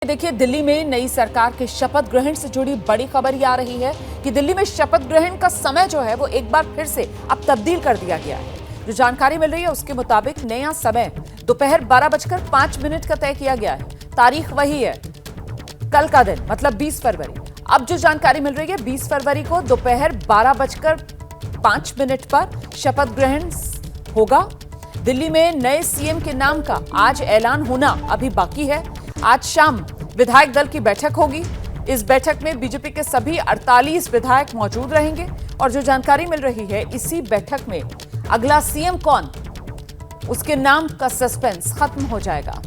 देखिए, दिल्ली में नई सरकार के शपथ ग्रहण से जुड़ी बड़ी खबर ये आ रही है कि दिल्ली में शपथ ग्रहण का समय जो है वो एक बार फिर से अब तब्दील कर दिया गया है। जो जानकारी मिल रही है उसके मुताबिक नया समय दोपहर 12:05 का तय किया गया है। तारीख वही है, कल का दिन मतलब 20 फरवरी। अब जो जानकारी मिल रही है 20 फरवरी को दोपहर 12:05 पर शपथ ग्रहण होगा। दिल्ली में नए सीएम के नाम का आज ऐलान होना अभी बाकी है। आज शाम विधायक दल की बैठक होगी। इस बैठक में बीजेपी के सभी 48 विधायक मौजूद रहेंगे और जो जानकारी मिल रही है इसी बैठक में अगला सीएम कौन, उसके नाम का सस्पेंस खत्म हो जाएगा।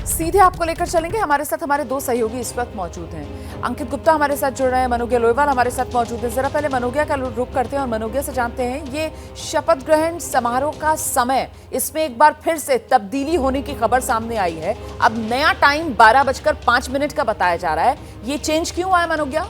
सीधे आपको लेकर चलेंगे, हमारे साथ हमारे दो सहयोगी इस वक्त मौजूद हैं। अंकित गुप्ता हमारे साथ जुड़ रहे हैं, मनोगिया लोईवाल हमारे साथ मौजूद है। जरा पहले मनोगिया का रुख करते हैं और मनोगिया से जानते हैं ये शपथ ग्रहण समारोह का समय, इसमें एक बार फिर से तब्दीली होने की खबर सामने आई है। अब नया टाइम 12:05 का बताया जा रहा है, ये चेंज क्यों आया मनोगिया?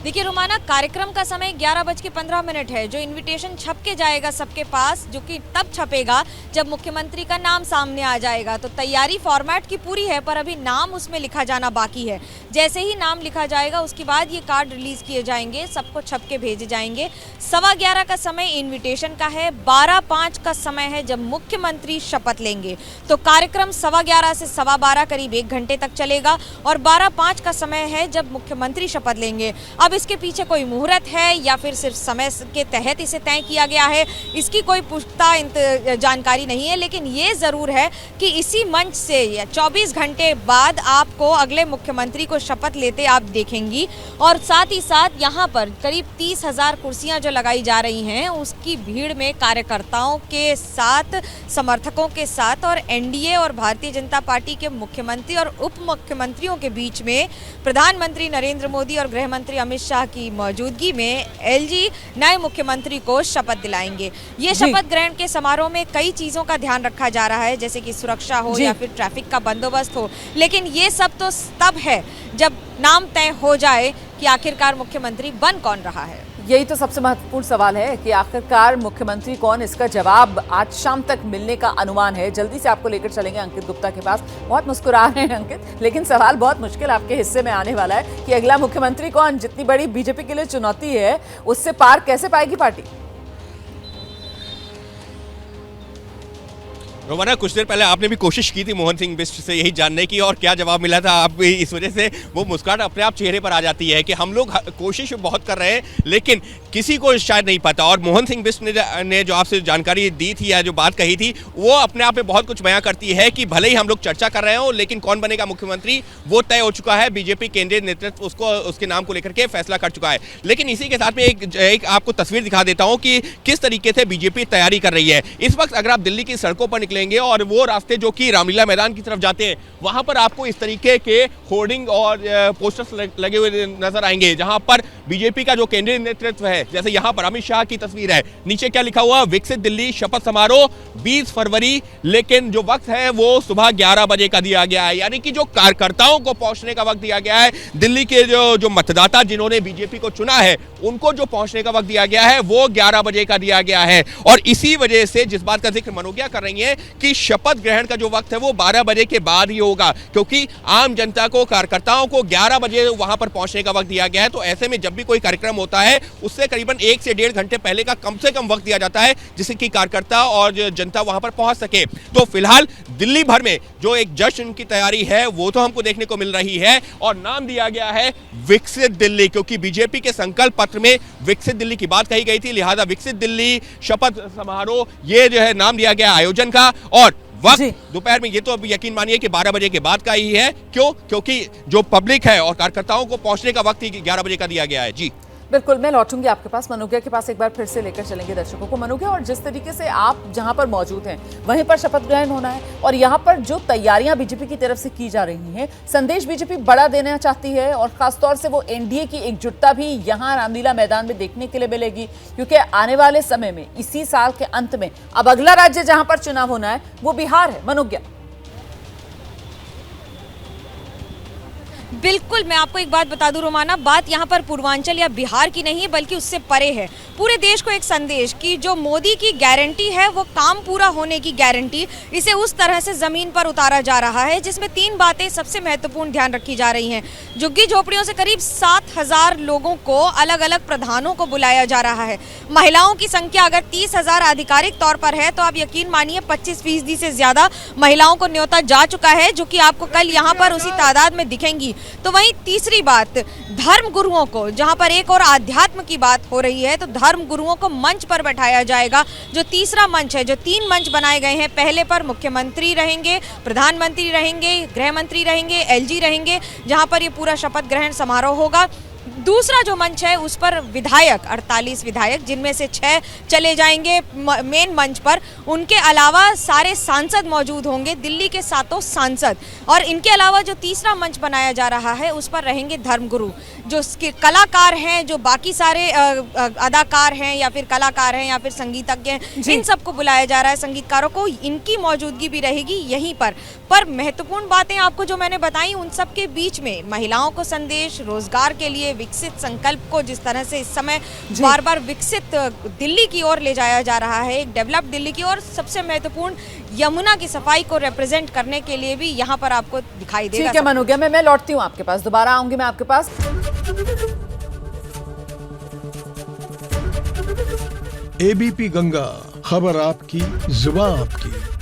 देखिए रुमाना, कार्यक्रम का समय 11:15 है। जो इनविटेशन छप के जाएगा सबके पास, जो कि तब छपेगा जब मुख्यमंत्री का नाम सामने आ जाएगा। तो तैयारी फॉर्मेट की पूरी है, पर अभी नाम उसमें लिखा जाना बाकी है। जैसे ही नाम लिखा जाएगा उसके बाद ये कार्ड रिलीज किए जाएंगे, सबको छप के भेजे जाएंगे। 11:15 का समय इन्विटेशन का है, 12:05 का समय है जब मुख्यमंत्री शपथ लेंगे। तो कार्यक्रम 11:15 से 12:15 करीब 1 घंटे तक चलेगा और 12:05 का समय है जब मुख्यमंत्री शपथ लेंगे। अब इसके पीछे कोई मुहूर्त है या फिर सिर्फ समय के तहत इसे तय किया गया है, इसकी कोई पुख्ता जानकारी नहीं है। लेकिन ये जरूर है कि इसी मंच से 24 घंटे बाद आपको अगले मुख्यमंत्री को शपथ लेते आप देखेंगी। और साथ ही साथ यहाँ पर करीब 30,000 कुर्सियां जो लगाई जा रही हैं, उसकी भीड़ में कार्यकर्ताओं के साथ, समर्थकों के साथ और एनडीए और भारतीय जनता पार्टी के मुख्यमंत्री और उप मुख्यमंत्रियों के बीच में प्रधानमंत्री नरेंद्र मोदी और गृह मंत्री अमित शाह की मौजूदगी में एलजी नए मुख्यमंत्री को शपथ दिलाएंगे। ये शपथ ग्रहण के समारोह में कई चीजों का ध्यान रखा जा रहा है, जैसे कि सुरक्षा हो या फिर ट्रैफिक का बंदोबस्त हो। लेकिन ये सब तो तब है जब नाम तय हो जाए कि आखिरकार मुख्यमंत्री बन कौन रहा है। यही तो सबसे महत्वपूर्ण सवाल है कि आखिरकार मुख्यमंत्री कौन, इसका जवाब आज शाम तक मिलने का अनुमान है। जल्दी से आपको लेकर चलेंगे अंकित गुप्ता के पास। बहुत मुस्कुरा रहे हैं अंकित, लेकिन सवाल बहुत मुश्किल आपके हिस्से में आने वाला है कि अगला मुख्यमंत्री कौन। जितनी बड़ी बीजेपी के लिए चुनौती है, उससे पार कैसे पाएगी पार्टी? रोमाना, कुछ देर पहले आपने भी कोशिश की थी मोहन सिंह बिष्ट से यही जानने की, और क्या जवाब मिला था? आप इस वजह से वो मुस्कुराहट अपने आप चेहरे पर आ जाती है कि हम लोग कोशिश बहुत कर रहे हैं लेकिन किसी को शायद नहीं पता। और मोहन सिंह बिष्ट ने जो आपसे जानकारी दी थी या जो बात कही थी, वो अपने आप में बहुत कुछ बयां करती है कि भले ही हम लोग चर्चा कर रहे हो लेकिन कौन बनेगा मुख्यमंत्री वो तय हो चुका है। बीजेपी केंद्रीय नेतृत्व उसको, उसके नाम को लेकर के फैसला कर चुका है। लेकिन इसी के साथ में एक आपको तस्वीर दिखा देता हूँ कि किस तरीके से बीजेपी तैयारी कर रही है। इस वक्त अगर आप दिल्ली की सड़कों पर और वो रास्ते जो कि रामलीला मैदान की तरफ जाते हैं, वहां पर आपको इस तरीके के होर्डिंग और पोस्टर्स लगे हुए नजर आएंगे, जहां पर बीजेपी का जो केंद्रीय नेतृत्व है, जैसे यहां पर अमित शाह की तस्वीर है, नीचे क्या लिखा हुआ, विकसित दिल्ली शपथ समारोह 20 फरवरी। लेकिन जो वक्त है वो सुबह 11 बजे का दिया गया है, यानी कि जो कार्यकर्ताओं को पहुंचने का वक्त दिया गया है, दिल्ली के जो मतदाता जिन्होंने बीजेपी को चुना है उनको जो पहुंचने का वक्त दिया गया है वो 11 बजे का दिया गया है। और इसी वजह से जिस बात का जिक्र मनोगिया कर रही है कि शपथ ग्रहण का जो वक्त है वो 12 बजे के बाद ही होगा, क्योंकि आम जनता को, कार्यकर्ताओं को 11 बजे वहां पर पहुंचने का वक्त दिया गया है। तो ऐसे में जब भी कोई कार्यक्रम होता है उससे करीबन 1 से 1.5 घंटे पहले का कम से कम वक्त दिया जाता है, जिससे कि कार्यकर्ता और जनता वहां पर पहुंच सके। तो फिलहाल दिल्ली भर में जो एक जश्न की तैयारी है वो तो हमको देखने को मिल रही है, और नाम दिया गया है विकसित दिल्ली, क्योंकि बीजेपी के संकल्प पत्र में विकसित दिल्ली की बात कही गई थी। लिहाजा विकसित दिल्ली शपथ समारोह ये जो है नाम दिया गया आयोजन का। और वक्त दोपहर में, ये तो अब यकीन मानिए कि 12 बजे के बाद का ही है। क्यों? क्योंकि जो पब्लिक है और कार्यकर्ताओं को पहुंचने का वक्त ही 11 बजे का दिया गया है। जी बिल्कुल, मैं लौटूंगी आपके पास, मनोगिया के पास एक बार फिर से लेकर चलेंगे दर्शकों को। मनोगिया, और जिस तरीके से आप जहां पर मौजूद हैं वहीं पर शपथ ग्रहण होना है, और यहां पर जो तैयारियां बीजेपी की तरफ से की जा रही हैं, संदेश बीजेपी बड़ा देना चाहती है और खासतौर से वो एनडीए की एकजुटता भी यहां रामलीला मैदान में देखने के लिए मिलेगी, क्योंकि आने वाले समय में, इसी साल के अंत में, अब अगला राज्य जहां पर चुनाव होना है वो बिहार है। मनोगिया, बिल्कुल, मैं आपको एक बात बता दूं रोमाना, बात यहाँ पर पूर्वांचल या बिहार की नहीं है बल्कि उससे परे है। पूरे देश को एक संदेश कि जो मोदी की गारंटी है वो काम पूरा होने की गारंटी, इसे उस तरह से जमीन पर उतारा जा रहा है जिसमें 3 बातें सबसे महत्वपूर्ण ध्यान रखी जा रही हैं। झुग्गी झोपड़ियों से करीब 7,000 लोगों को अलग अलग प्रधानों को बुलाया जा रहा है। महिलाओं की संख्या अगर 30,000 आधिकारिक तौर पर है तो आप यकीन मानिए 25% से ज्यादा महिलाओं को न्योता जा चुका है, जो कि आपको कल यहाँ पर उसी तादाद में दिखेंगी। तो वहीं तीसरी बात, धर्म गुरुओं को, जहां पर एक और आध्यात्म की बात हो रही है, तो धर्म गुरुओं को मंच पर बैठाया जाएगा। जो तीसरा मंच है, जो 3 मंच बनाए गए हैं, पहले पर मुख्यमंत्री रहेंगे, प्रधानमंत्री रहेंगे, गृह मंत्री रहेंगे, एलजी रहेंगे, जहां पर ये पूरा शपथ ग्रहण समारोह होगा। दूसरा जो मंच है उस पर विधायक, 48 विधायक, जिनमें से 6 चले जाएंगे मेन मंच पर। उनके अलावा सारे सांसद मौजूद होंगे, दिल्ली के 7 सांसद। और इनके अलावा जो तीसरा मंच बनाया जा रहा है उस पर रहेंगे धर्मगुरु, जो कलाकार हैं, जो बाकी सारे अदाकार हैं या फिर कलाकार हैं या फिर संगीतज्ञ हैं, इन सबको बुलाया जा रहा है, संगीतकारों को। इनकी मौजूदगी भी रहेगी यहीं पर महत्वपूर्ण बातें आपको जो मैंने बताई, उन सब के बीच में महिलाओं को संदेश, रोजगार के लिए विकसित संकल्प को जिस तरह से इस समय बार बार विकसित दिल्ली की ओर ले जाया जा रहा है, एक डेवलप्ड दिल्ली की ओर, सबसे महत्वपूर्ण यमुना की सफाई को रिप्रेजेंट करने के लिए भी यहाँ पर आपको दिखाई देगा। ठीक है मनु, मैं लौटती हूँ आपके पास, दोबारा आऊंगी मैं आपके पास। एबीपी गंगा, खबर आपकी, जुबान आपकी।